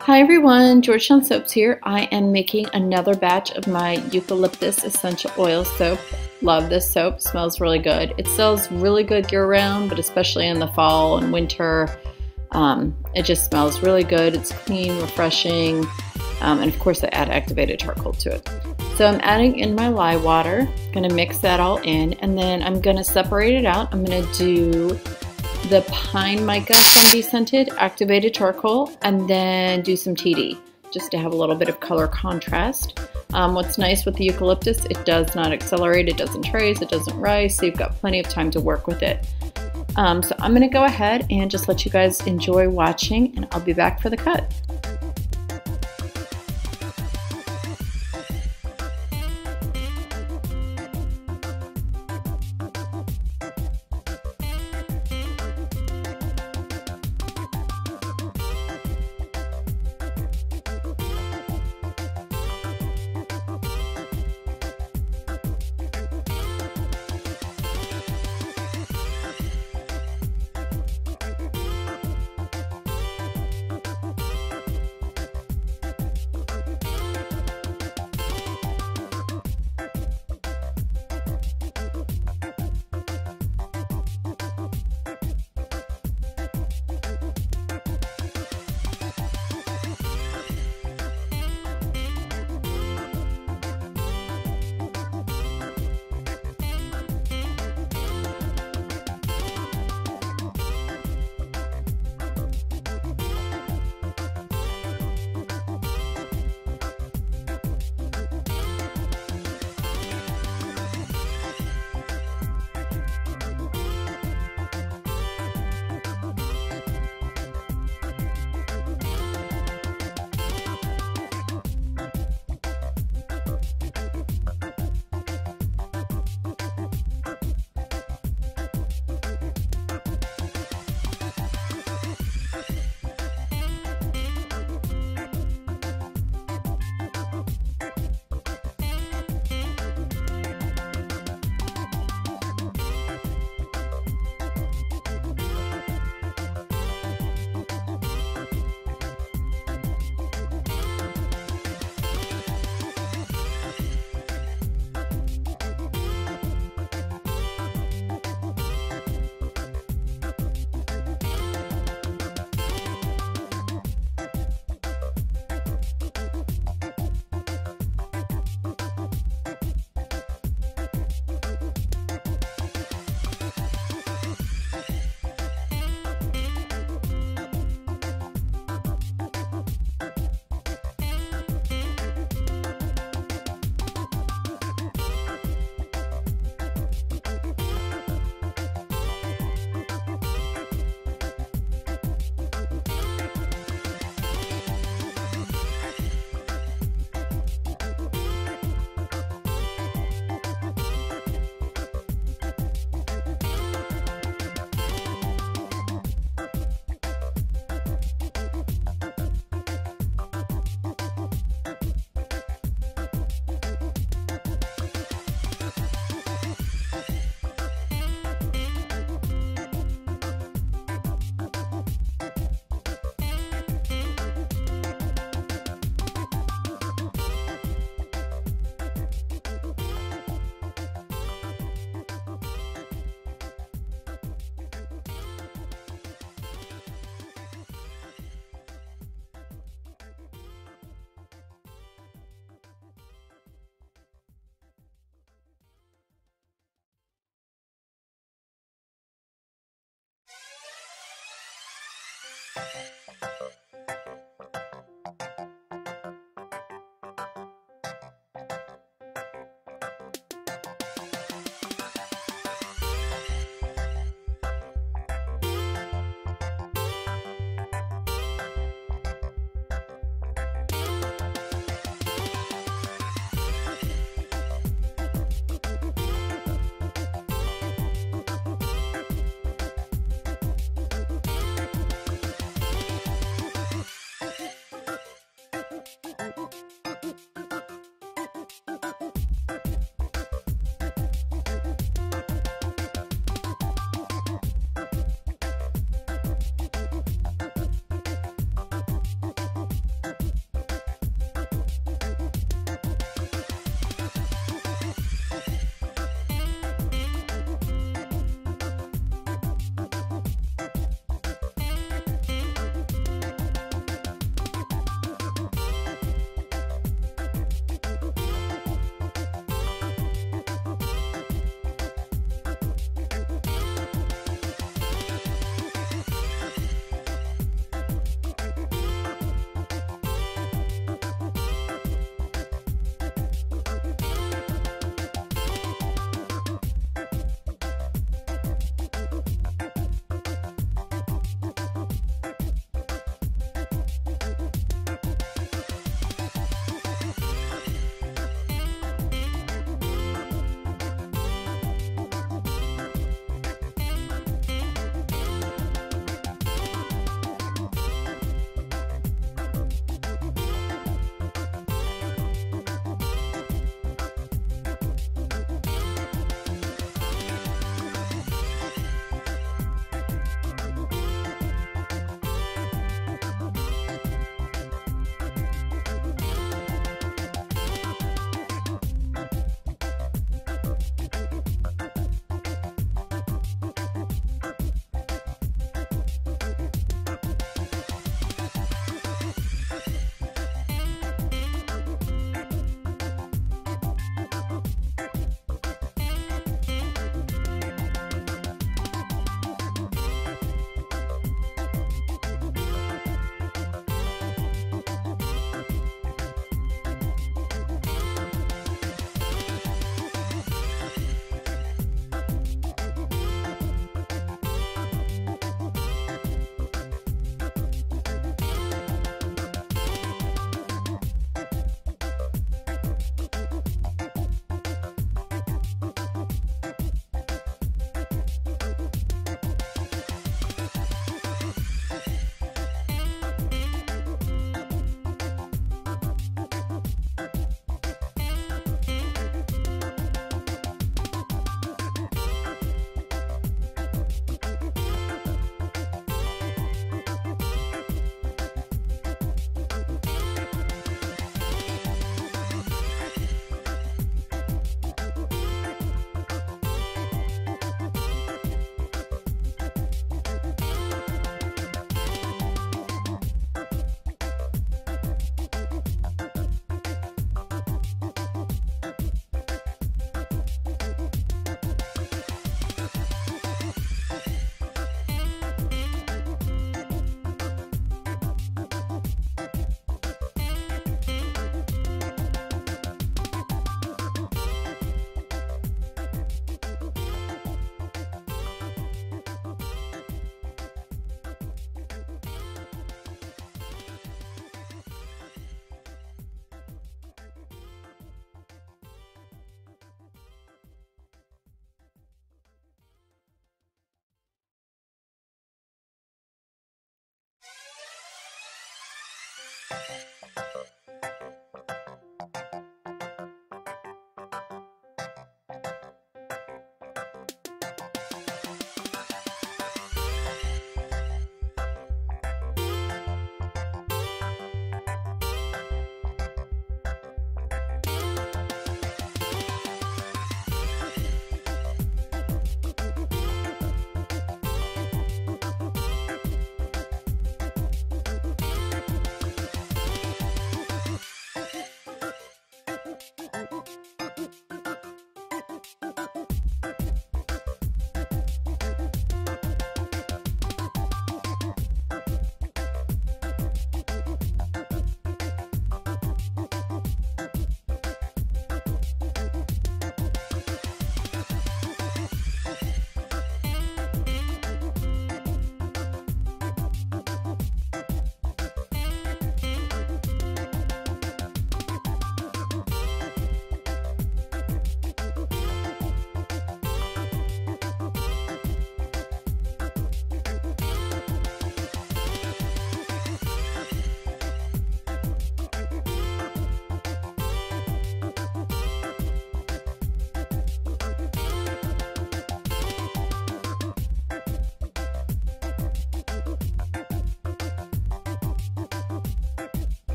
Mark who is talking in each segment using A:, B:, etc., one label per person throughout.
A: Hi everyone, Georgetown Soaps here. I am making another batch of my Eucalyptus essential oil soap. Love this soap, smells really good. It sells really good year round, but especially in the fall and winter, it just smells really good. It's clean, refreshing, and of course I add activated charcoal to it. So I'm adding in my lye water, gonna mix that all in, and then I'm gonna separate it out. I'm gonna do the pine mica from BeScented activated charcoal, and then do some TD just to have a little bit of color contrast. What's nice with the eucalyptus, it does not accelerate, it doesn't trace, it doesn't rise, so you've got plenty of time to work with it. So I'm going to go ahead and just let you guys enjoy watching, and I'll be back for the cut.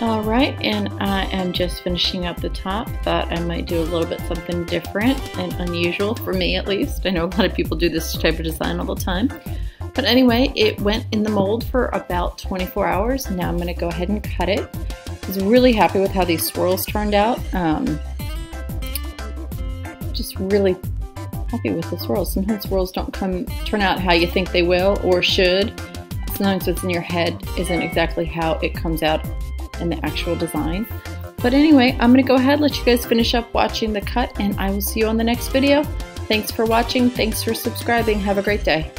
A: Alright, and I am just finishing up the top. Thought I might do a little bit something different and unusual, for me at least. I know a lot of people do this type of design all the time. But anyway, it went in the mold for about 24 hours. Now I'm going to go ahead and cut it. I was really happy with how these swirls turned out. Just really happy with the swirls. Sometimes swirls don't turn out how you think they will or should. Sometimes what's in your head isn't exactly how it comes out in the actual design. But anyway, I'm going to go ahead, let you guys finish up watching the cut, and I will see you on the next video. Thanks for watching. Thanks for subscribing. Have a great day.